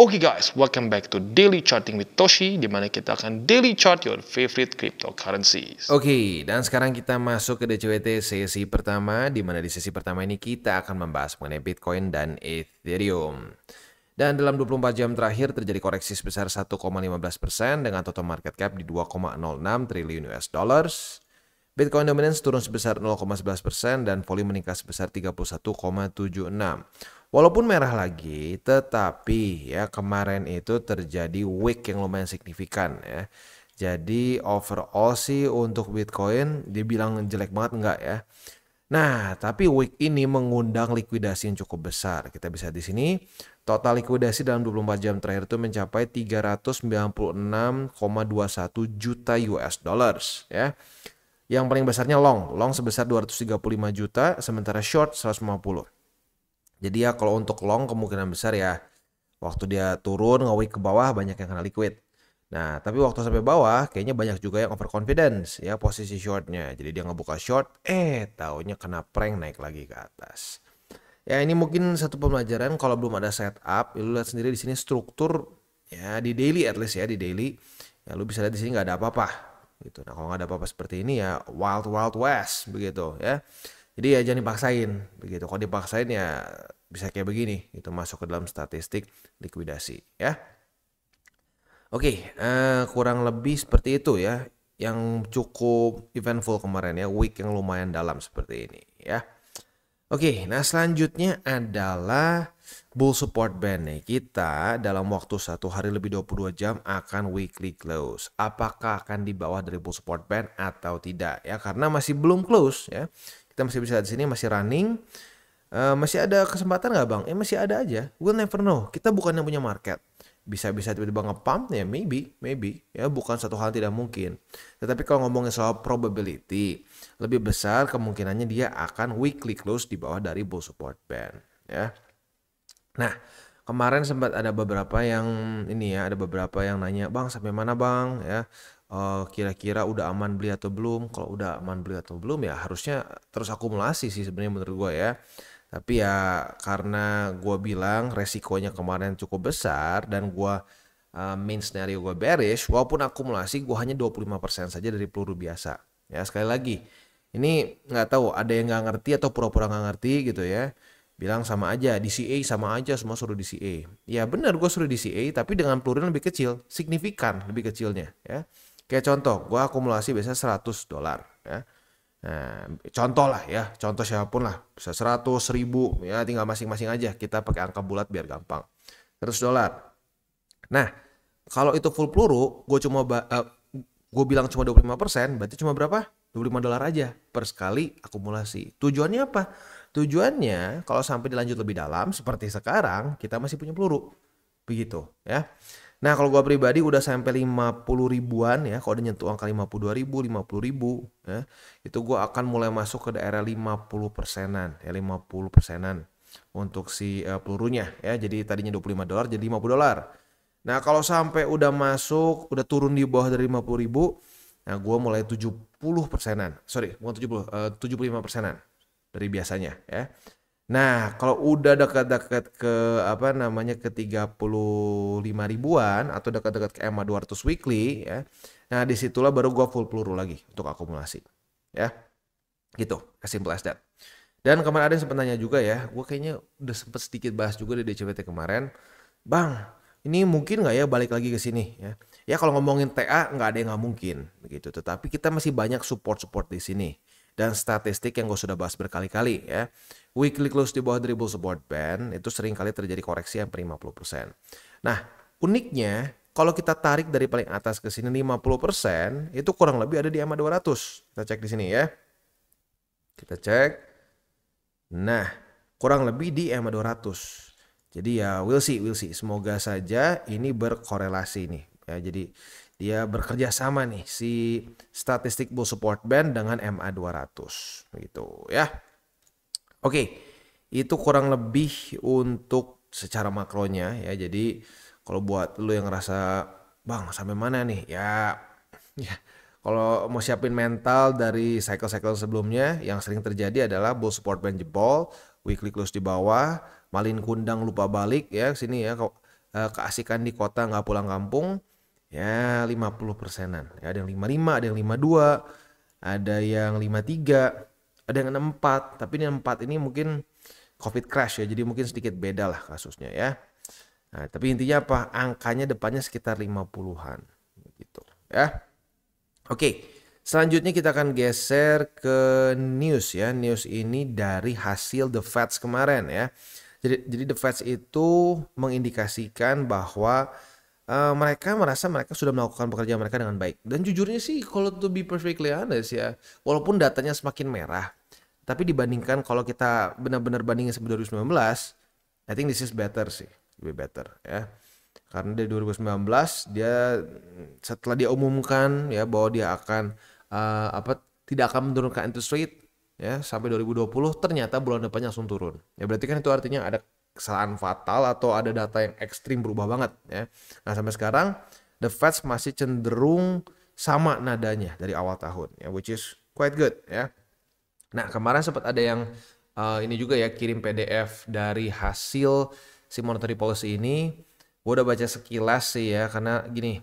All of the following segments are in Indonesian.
Oke guys, welcome back to Daily Charting with Toshi, di mana kita akan daily chart your favorite cryptocurrencies. Oke, dan sekarang kita masuk ke DCWT sesi pertama, di mana di sesi pertama ini kita akan membahas mengenai Bitcoin dan Ethereum. Dan dalam 24 jam terakhir terjadi koreksi sebesar 1,15% dengan total market cap di 2,06 triliun US dollars. Bitcoin dominance turun sebesar 0,11% dan volume meningkat sebesar 31,76. Walaupun merah lagi, tetapi ya kemarin itu terjadi wick yang lumayan signifikan ya. Jadi overall sih untuk Bitcoin dibilang jelek banget enggak ya. Nah, tapi wick ini mengundang likuidasi yang cukup besar. Kita bisa di sini total likuidasi dalam 24 jam terakhir itu mencapai 396,21 juta US dollars ya. Yang paling besarnya long sebesar 235 juta, sementara short 150. Jadi ya kalau untuk long kemungkinan besar ya waktu dia turun nge-wick ke bawah banyak yang kena liquid. Nah tapi waktu sampai bawah kayaknya banyak juga yang overconfidence ya posisi shortnya. Jadi dia ngebuka short taunya kena prank naik lagi ke atas. Ya ini mungkin satu pembelajaran kalau belum ada setup. Lu lihat sendiri di sini struktur ya di daily at least ya di daily. Ya lu bisa lihat di sini nggak ada apa-apa gitu. Nah kalau nggak ada apa-apa seperti ini ya wild west begitu ya. Jadi ya jangan dipaksain begitu. Kalau dipaksain ya bisa kayak begini itu masuk ke dalam statistik likuidasi ya. Oke, kurang lebih seperti itu ya. Yang cukup eventful kemarin ya, week yang lumayan dalam seperti ini ya. Oke, nah selanjutnya adalah bull support band nih. Kita dalam waktu 1 hari lebih 22 jam akan weekly close. Apakah akan di bawah dari bull support band atau tidak ya? Karena masih belum close ya. Kita masih bisa di sini masih running. Masih ada kesempatan nggak bang? Masih ada aja. We'll never know. Kita bukan yang punya market. Bisa tiba-tiba nge-pump ya maybe ya bukan satu hal tidak mungkin. Tetapi kalau ngomongin soal probability, lebih besar kemungkinannya dia akan weekly close di bawah dari bull support band ya. Nah, kemarin sempat ada beberapa yang ada beberapa yang nanya, "Bang, sampai mana, Bang?" ya. Kira-kira udah aman beli atau belum? Kalau udah aman beli atau belum ya harusnya terus akumulasi sih sebenarnya menurut gue ya. Tapi ya karena gue bilang resikonya kemarin cukup besar dan gue main scenario gue bearish, walaupun akumulasi gue hanya 25% saja dari peluru biasa. Ya sekali lagi, ini nggak tahu ada yang nggak ngerti atau pura-pura nggak ngerti gitu ya. Bilang sama aja, DCA sama aja semua suruh DCA. Ya benar gue suruh DCA tapi dengan peluru yang lebih kecil, signifikan lebih kecilnya ya. Kayak contoh, gue akumulasi biasanya $100 ya. Nah, contoh lah ya, contoh siapapun lah, bisa 100, 1000 ya tinggal masing-masing aja. Kita pakai angka bulat biar gampang. $100. Nah, kalau itu full peluru, gue bilang cuma 25%, berarti cuma berapa? $25 aja per sekali akumulasi. Tujuannya apa? Tujuannya kalau sampai dilanjut lebih dalam seperti sekarang, kita masih punya peluru. Begitu ya. Nah kalau gue pribadi udah sampai 50 ribuan ya, kalau udah nyentuh angka 52 ribu, 50 ribu ya, itu gue akan mulai masuk ke daerah 50%-an ya, 50%-an untuk si pelurunya ya. Jadi tadinya $25 jadi $50. Nah kalau sampai udah masuk, udah turun di bawah dari 50 ribu, nah gue mulai 70%-an, sorry bukan 70, 75%-an dari biasanya ya. Nah, kalau udah dekat-dekat ke ke 35 ribuan atau dekat-dekat ke EMA 200 weekly ya. Nah, disitulah baru gua full peluru lagi untuk akumulasi. Ya. Gitu, as simple as that. Dan kemarin ada yang sempat nanya juga ya, gua kayaknya udah sempat sedikit bahas juga di DCWT kemarin. Bang, ini mungkin nggak ya balik lagi ke sini ya? Ya kalau ngomongin TA nggak ada yang nggak mungkin begitu. Tetapi kita masih banyak support di sini. Dan statistik yang gue sudah bahas berkali-kali ya. Weekly close di bawah dribble support band itu sering kali terjadi koreksi hampir 50%. Nah, uniknya kalau kita tarik dari paling atas ke sini 50%, itu kurang lebih ada di EMA 200. Kita cek di sini ya. Kita cek. Nah, kurang lebih di EMA 200. Jadi ya we'll see. Semoga saja ini berkorelasi nih. Ya, jadi dia bekerja sama nih si statistik bull support band dengan MA 200 gitu ya. Oke, itu kurang lebih untuk secara makronya ya. Jadi kalau buat lu yang ngerasa bang sampai mana nih ya kalau mau siapin mental dari cycle-cycle sebelumnya yang sering terjadi adalah bull support band jebol, weekly close di bawah, malin kundang lupa balik ya sini ya. keasikan di kota nggak pulang kampung ya 50%-an. Ya, ada yang 55, ada yang 52, ada yang 53, ada yang 64. Tapi ini 4 ini mungkin COVID crash ya, jadi mungkin sedikit beda lah kasusnya ya. Nah, tapi intinya apa? Angkanya depannya sekitar 50-an gitu ya. Oke, selanjutnya kita akan geser ke news ya. News ini dari hasil The Feds kemarin ya. Jadi The Feds itu mengindikasikan bahwa mereka merasa mereka sudah melakukan pekerjaan mereka dengan baik. Dan jujurnya sih kalau to be perfectly honest ya, walaupun datanya semakin merah, tapi dibandingkan kalau kita benar-benar bandingin sama 2019, I think this is better sih, lebih better ya. Karena dari 2019 dia setelah dia umumkan ya bahwa dia akan tidak akan menurunkan interest rate ya sampai 2020, ternyata bulan depannya langsung turun. Ya berarti kan itu artinya ada kesalahan fatal atau ada data yang ekstrim berubah banget ya. Nah, sampai sekarang the Fed masih cenderung sama nadanya dari awal tahun ya, which is quite good ya. Nah, kemarin sempat ada yang ini juga ya, kirim PDF dari hasil si monetary policy ini. Gue udah baca sekilas sih ya, karena gini,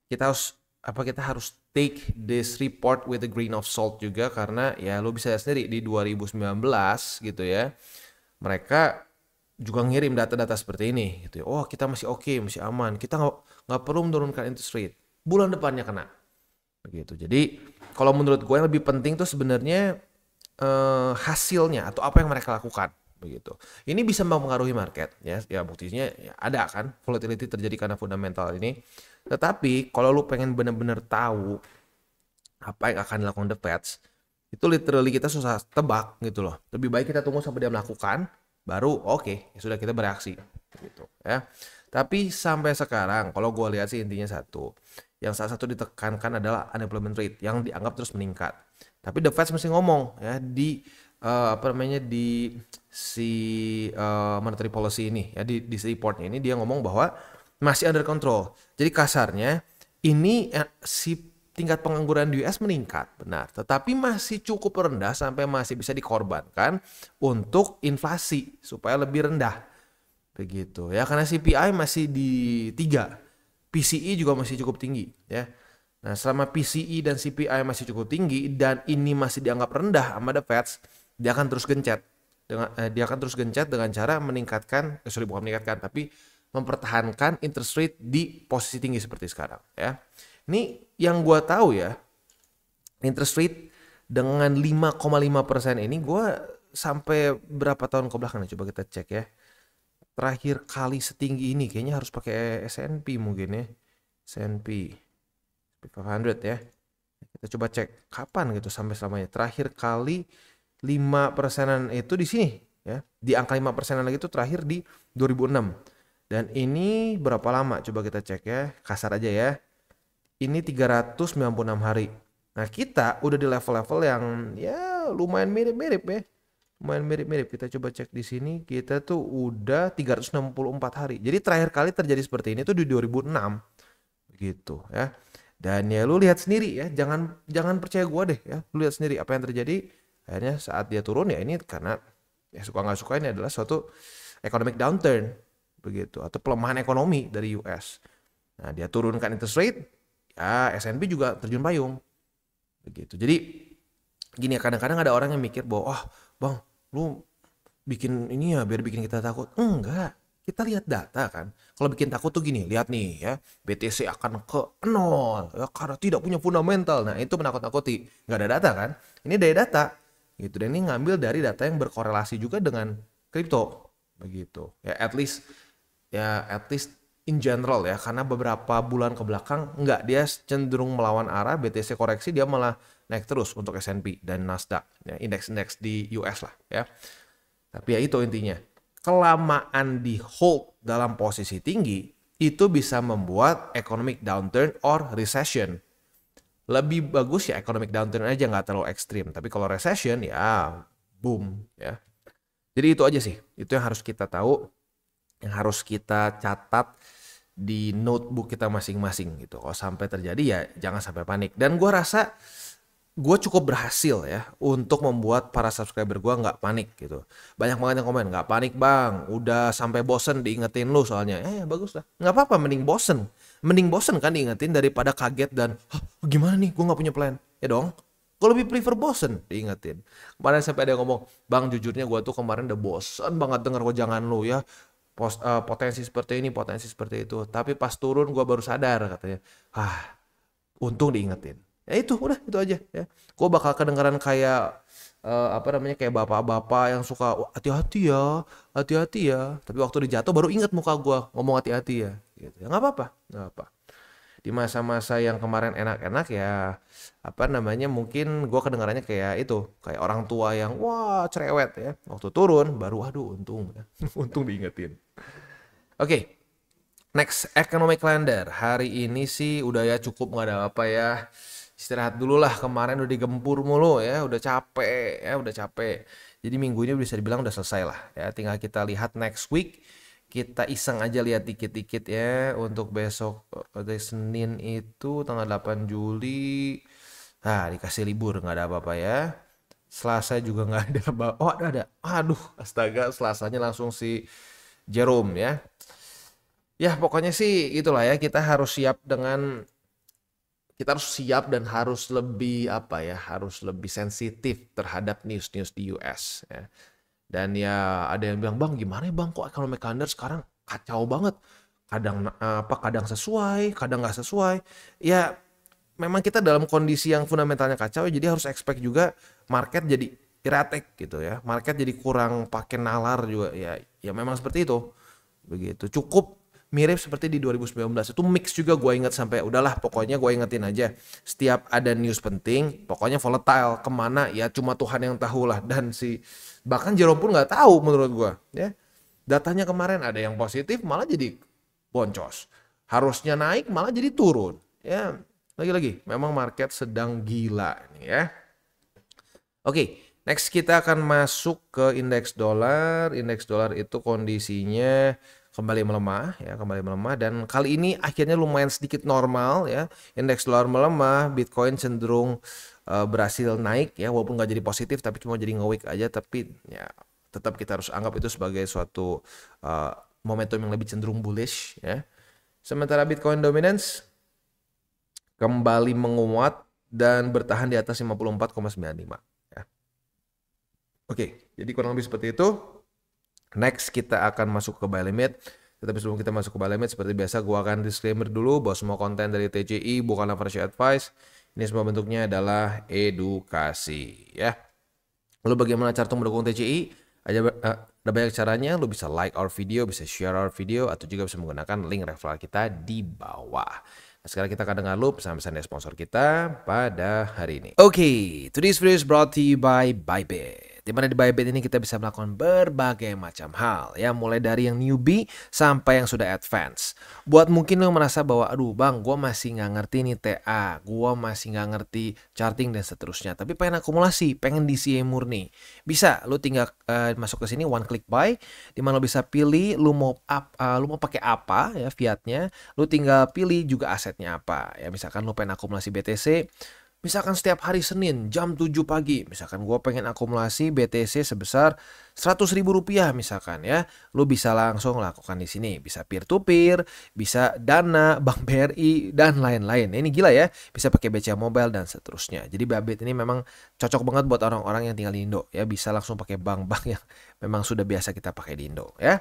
kita harus take this report with a grain of salt juga, karena ya lo bisa lihat sendiri di 2019 gitu ya, mereka juga ngirim data-data seperti ini gitu ya. Oh, kita masih oke, masih aman, kita nggak perlu menurunkan interest rate, bulan depannya kena begitu. Jadi kalau menurut gue yang lebih penting tuh sebenarnya hasilnya atau apa yang mereka lakukan begitu. Ini bisa mempengaruhi market ya. Ya buktinya ya ada kan volatility terjadi karena fundamental ini. Tetapi kalau lu pengen benar-benar tahu apa yang akan dilakukan the Feds, itu literally kita susah tebak gitu loh. Lebih baik kita tunggu sampai dia melakukan, baru oke, ya sudah kita bereaksi gitu ya. Tapi sampai sekarang kalau gue lihat sih intinya satu, yang salah satu ditekankan adalah unemployment rate yang dianggap terus meningkat. Tapi the Fed mesti ngomong ya di di si monetary policy ini ya, di reportnya ini dia ngomong bahwa masih under control. Jadi kasarnya ini si tingkat pengangguran di US meningkat, benar, tetapi masih cukup rendah sampai masih bisa dikorbankan untuk inflasi supaya lebih rendah begitu ya, karena CPI masih di 3, PCE juga masih cukup tinggi ya. Nah, selama PCE dan CPI masih cukup tinggi dan ini masih dianggap rendah sama the Feds, dia akan terus gencet dengan cara meningkatkan, bukan meningkatkan, tapi mempertahankan interest rate di posisi tinggi seperti sekarang ya. Ini yang gue tahu ya, interest rate dengan 5,5% ini gue sampai berapa tahun ke belakang, coba kita cek ya. Terakhir kali setinggi ini kayaknya harus pakai S&P mungkin ya, S&P 500 ya. Kita coba cek kapan gitu sampai selamanya. Terakhir kali 5%-an itu di sini ya. Di angka 5%-an lagi itu terakhir di 2006. Dan ini berapa lama? Coba kita cek ya. Kasar aja ya. Ini 396 hari. Nah, kita udah di level-level yang ya lumayan mirip-mirip ya. Lumayan mirip-mirip. Kita coba cek di sini, kita tuh udah 364 hari. Jadi terakhir kali terjadi seperti ini tuh di 2006. Begitu ya. Dan ya lu lihat sendiri ya, jangan percaya gua deh ya. Lu lihat sendiri apa yang terjadi. Akhirnya saat dia turun ya ini karena ya suka nggak suka ini adalah suatu economic downturn begitu, atau pelemahan ekonomi dari US. Nah, dia turunkan interest rate, ya S&P juga terjun payung begitu. Jadi gini ya, kadang-kadang ada orang yang mikir bahwa bang, lu bikin ini ya biar bikin kita takut. Enggak, kita lihat data kan. Kalau bikin takut tuh gini, lihat nih ya, BTC akan ke 0 ya karena tidak punya fundamental. Nah, itu menakut-nakuti. Nggak ada data kan? Ini dari data gitu, dan ini ngambil dari data yang berkorelasi juga dengan kripto begitu. Ya at least in general ya, karena beberapa bulan ke belakang enggak, dia cenderung melawan arah, BTC koreksi dia malah naik terus untuk S&P dan Nasdaq ya, indeks-indeks di US lah ya. Tapi ya itu intinya, kelamaan di hold dalam posisi tinggi itu bisa membuat economic downturn or recession. Lebih bagus ya economic downturn aja, nggak terlalu ekstrim. Tapi kalau recession ya boom ya. Jadi itu aja sih, itu yang harus kita tahu, yang harus kita catat di notebook kita masing-masing gitu. Kalau sampai terjadi ya jangan sampai panik. Dan gue rasa gue cukup berhasil ya untuk membuat para subscriber gue nggak panik gitu. Banyak banget yang komen, nggak panik bang, udah sampai bosen diingetin lu soalnya. Ya bagus lah, nggak apa-apa, mending bosen kan diingetin daripada kaget dan hah, gimana nih, gue nggak punya plan. Ya dong, gue lebih prefer bosen diingetin. Kemarin sampai ada yang ngomong, bang jujurnya gue tuh kemarin udah bosen banget denger wejangan lu ya. Potensi seperti ini, potensi seperti itu. Tapi pas turun gue baru sadar katanya. Untung diingetin. Ya itu udah itu aja ya. Gue bakal kedengeran kayak apa namanya, kayak bapak-bapak yang suka "Wah, hati-hati ya, hati-hati ya." Tapi waktu dijatuh baru inget muka gue ngomong hati-hati ya. Gitu. Ya nggak apa-apa, nggak apa. Di masa-masa yang kemarin enak-enak ya apa namanya, mungkin gue kedengarannya kayak itu, kayak orang tua yang wah cerewet ya. Waktu turun baru aduh untung ya. Untung diingetin. Oke. Next, economic calendar. Hari ini sih udah ya cukup, nggak ada apa ya. Istirahat dulu lah, kemarin udah digempur mulu ya, udah capek ya, udah capek. Jadi minggu ini bisa dibilang udah selesai lah ya. Tinggal kita lihat next week. Kita iseng aja lihat dikit-dikit ya. Untuk besok pada Senin itu tanggal 8 Juli. Dikasih libur, nggak ada apa-apa ya. Selasa juga nggak ada apa. Oh ada. Aduh, astaga, Selasanya langsung si Jerome ya. Ya pokoknya sih itulah ya, kita harus siap dan harus lebih apa ya, harus lebih sensitif terhadap news-news di US ya. Dan ya ada yang bilang, bang gimana ya bang, kok economic calendar sekarang kacau banget, kadang sesuai, kadang nggak sesuai. Ya memang kita dalam kondisi yang fundamentalnya kacau, jadi harus expect juga market jadi erratic gitu ya, market jadi kurang pakai nalar juga ya. Ya memang seperti itu, begitu. Cukup mirip seperti di 2019 itu mix juga, gue inget sampai udahlah pokoknya gue ingetin aja setiap ada news penting pokoknya volatile kemana ya cuma Tuhan yang tahu lah. Dan bahkan Jerome pun nggak tahu menurut gue ya, datanya kemarin ada yang positif malah jadi boncos, harusnya naik malah jadi turun ya. Lagi-lagi memang market sedang gila nih ya. Oke, next kita akan masuk ke indeks dolar. Indeks dolar itu kondisinya kembali melemah ya, kembali melemah, dan kali ini akhirnya lumayan sedikit normal ya. Indeks dolar melemah, Bitcoin cenderung berhasil naik ya, walaupun nggak jadi positif tapi cuma jadi nge-weak aja, tapi ya tetap kita harus anggap itu sebagai suatu momentum yang lebih cenderung bullish ya. Sementara Bitcoin dominance kembali menguat dan bertahan di atas 54,95 ya. Oke, jadi kurang lebih seperti itu. Next kita akan masuk ke buy limit. Tetapi sebelum kita masuk ke buy limit, seperti biasa gue akan disclaimer dulu bahwa semua konten dari TCI bukanlah financial advice. Ini semua bentuknya adalah edukasi ya. Lalu bagaimana cara mendukung TCI? Ada banyak caranya. Lu bisa like our video, bisa share our video, atau juga bisa menggunakan link referral kita di bawah. Nah, sekarang kita akan dengar lu pesan-pesan dari sponsor kita pada hari ini. Oke, today's video is brought to you by Bybit. Dimana di Bybit ini kita bisa melakukan berbagai macam hal ya, mulai dari yang newbie sampai yang sudah advance. Buat mungkin lo merasa bahwa aduh bang, gue masih nggak ngerti nih TA, gue masih nggak ngerti charting dan seterusnya, tapi pengen akumulasi, pengen DCA murni, bisa lo tinggal masuk ke sini one click buy, dimana lo bisa pilih lo mau pakai apa ya fiatnya, lo tinggal pilih juga asetnya apa ya. Misalkan lo pengen akumulasi BTC, misalkan setiap hari Senin jam 7 pagi, misalkan gue pengen akumulasi BTC sebesar 100.000 rupiah misalkan ya, lu bisa langsung lakukan di sini. Bisa peer to peer, bisa Dana, Bank BRI dan lain-lain. Ini gila ya, bisa pakai BCA Mobile dan seterusnya. Jadi Bybit ini memang cocok banget buat orang-orang yang tinggal di Indo ya, bisa langsung pakai bank-bank yang memang sudah biasa kita pakai di Indo ya.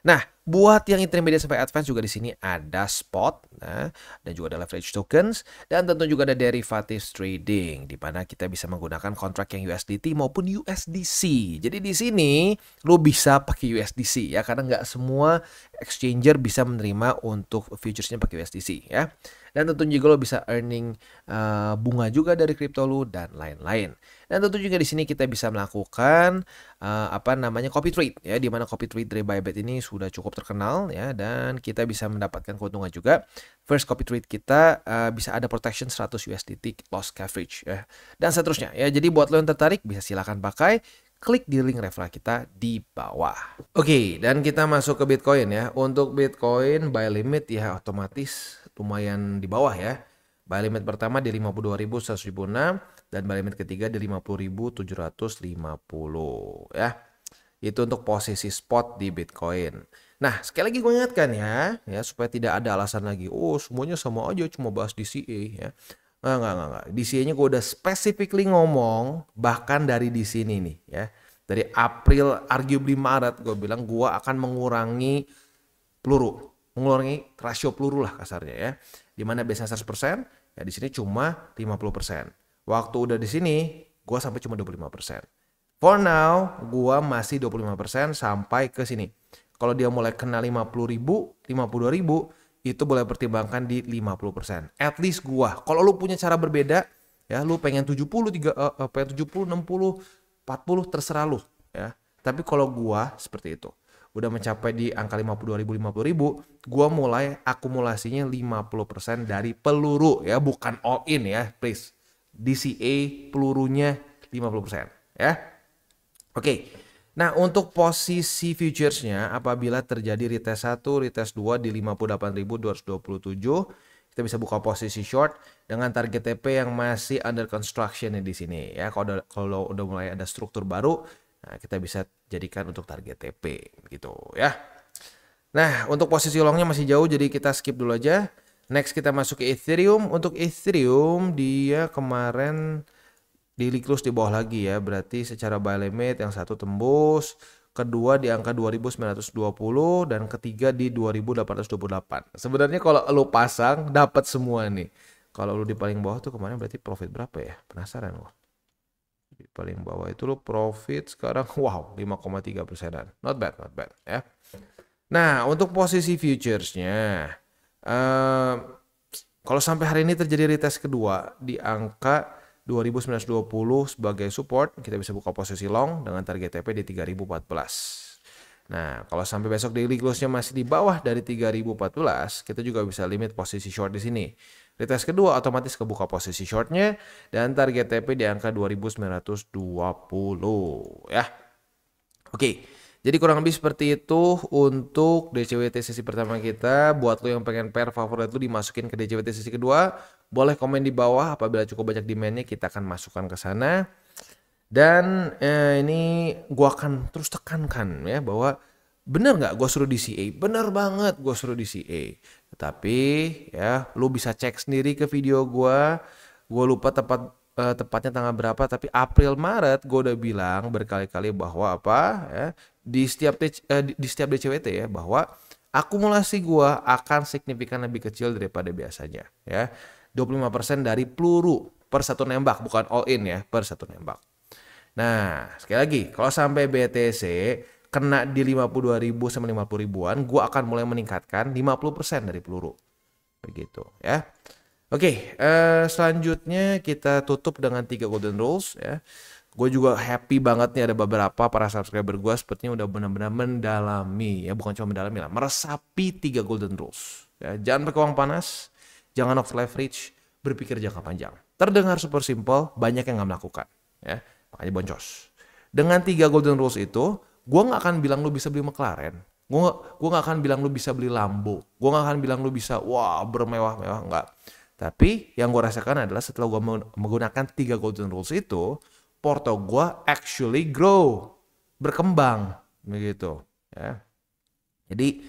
Nah, buat yang intermediate sampai advance juga di sini ada spot, nah, dan juga ada leverage tokens, dan tentu juga ada derivatives trading, di mana kita bisa menggunakan kontrak yang USDT maupun USDC. Jadi di sini lo bisa pakai USDC ya, karena nggak semua exchanger bisa menerima untuk futuresnya pakai USDC ya. Dan tentu juga lo bisa earning bunga juga dari kripto lo dan lain-lain. Dan tentu juga di sini kita bisa melakukan copy trade ya, di mana copy trade dari Bybit ini sudah cukup terkenal ya, dan kita bisa mendapatkan keuntungan juga. First copy trade kita bisa ada protection 100 USDT loss coverage ya, dan seterusnya ya. Jadi buat lo yang tertarik bisa silakan pakai, klik di link referral kita di bawah. Oke, dan kita masuk ke Bitcoin ya. Untuk Bitcoin buy limit ya otomatis lumayan di bawah ya. Buy limit pertama di 52.106, dan buy limit ketiga di 50.750 ya. Itu untuk posisi spot di Bitcoin. Nah, sekali lagi gue ingatkan ya supaya tidak ada alasan lagi. Oh, semuanya sama aja cuma bahas DCA ya. Enggak. DCA-nya gue udah specifically ngomong bahkan dari di sini nih ya. Dari April, arguably Maret gue bilang gue akan mengurangi rasio peluru lah kasarnya ya. Dimana biasanya 100%, ya di sini cuma 50%. Waktu udah di sini, gue sampai cuma 25%. For now, gua masih 25% sampai ke sini. Kalau dia mulai kena 50.000, 52.000, itu boleh pertimbangkan di 50%. At least gua. Kalau lu punya cara berbeda, ya lu pengen 70, 60, 40, terserah lu. Ya. Tapi kalau gua seperti itu. Udah mencapai di angka 52.000, 50.000, gua mulai akumulasinya 50% dari peluru. Ya, bukan all in ya, please. DCA pelurunya 50%. Ya. Oke, nah untuk posisi futuresnya apabila terjadi retest 1, retest 2 di 58.227, kita bisa buka posisi short dengan target TP yang masih under construction di sini ya. Kalau udah mulai ada struktur baru, nah kita bisa jadikan untuk target TP gitu ya. Nah, untuk posisi longnya masih jauh jadi kita skip dulu aja. Next kita masuk ke Ethereum. Untuk Ethereum dia kemarin daily close di bawah lagi ya, berarti secara buy limit yang satu tembus, kedua di angka 2.920 dan ketiga di 2.828. Sebenarnya kalau lu pasang dapat semua nih. Kalau lu di paling bawah tuh kemarin berarti profit berapa ya? Penasaran gua. Di paling bawah itu lu profit sekarang wow 5,3%. Not bad ya. Nah, untuk posisi futuresnya kalau sampai hari ini terjadi retest kedua di angka 2.920 sebagai support, kita bisa buka posisi long dengan target TP di 3.014. Nah, kalau sampai besok daily close-nya masih di bawah dari 3.014, kita juga bisa limit posisi short di sini. Retest kedua otomatis kebuka posisi shortnya dan target TP di angka 2.920 ya. Oke. Jadi kurang lebih seperti itu untuk DCWT sesi pertama kita. Buat lo yang pengen pair favorit lo dimasukin ke DCWT sesi kedua, boleh komen di bawah. Apabila cukup banyak demandnya, kita akan masukkan ke sana. Dan ini gue akan terus tekankan ya bahwa bener nggak gue suruh DCA? Bener banget gue suruh DCA. Tapi ya lo bisa cek sendiri ke video gue. Gue lupa tepatnya tanggal berapa, tapi April Maret gue udah bilang berkali-kali bahwa apa ya di setiap DCWT ya bahwa akumulasi gue akan signifikan lebih kecil daripada biasanya ya. 25% dari peluru per satu nembak, bukan all in ya, per satu nembak. Nah, sekali lagi kalau sampai BTC kena di 52.000 sampai 50.000-an, gue akan mulai meningkatkan 50% dari peluru. Begitu ya. Oke, selanjutnya kita tutup dengan 3 golden rules ya. Gue juga happy banget nih ada beberapa para subscriber gue sepertinya udah benar-benar mendalami ya, bukan cuma mendalami lah, meresapi 3 golden rules. Ya, jangan pakai uang panas, jangan off leverage, berpikir jangka panjang. Terdengar super simple, banyak yang nggak melakukan ya, makanya boncos. Dengan 3 golden rules itu, gue nggak akan bilang lu bisa beli McLaren, gue nggak akan bilang lu bisa beli Lambo, gue nggak akan bilang lu bisa wah bermewah-mewah, nggak. Tapi yang gue rasakan adalah setelah gue menggunakan 3 golden rules itu, porto gue actually grow, berkembang begitu ya. Jadi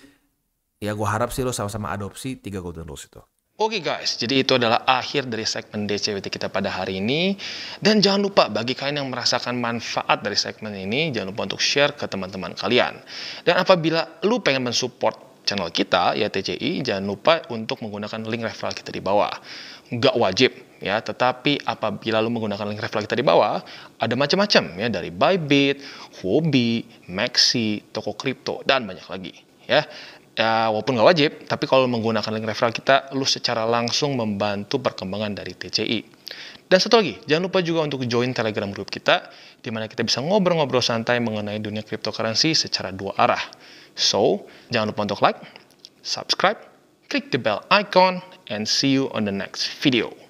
ya gue harap sih lo sama-sama adopsi 3 golden rules itu. Oke guys, jadi itu adalah akhir dari segmen DCWT kita pada hari ini. Dan jangan lupa bagi kalian yang merasakan manfaat dari segmen ini, jangan lupa untuk share ke teman-teman kalian. Dan apabila lu pengen mensupport channel kita, ya TCI, jangan lupa untuk menggunakan link referral kita di bawah. Nggak wajib ya, tetapi apabila lu menggunakan link referral kita di bawah, ada macam-macam ya, dari Bybit, Huobi, Maxi, toko kripto, dan banyak lagi ya. Ya, walaupun nggak wajib, tapi kalau menggunakan link referral kita, lu secara langsung membantu perkembangan dari TCI. Dan satu lagi, jangan lupa juga untuk join Telegram group kita, di mana kita bisa ngobrol-ngobrol santai mengenai dunia cryptocurrency secara 2 arah. So, jangan lupa untuk like, subscribe, click the bell icon, and see you on the next video.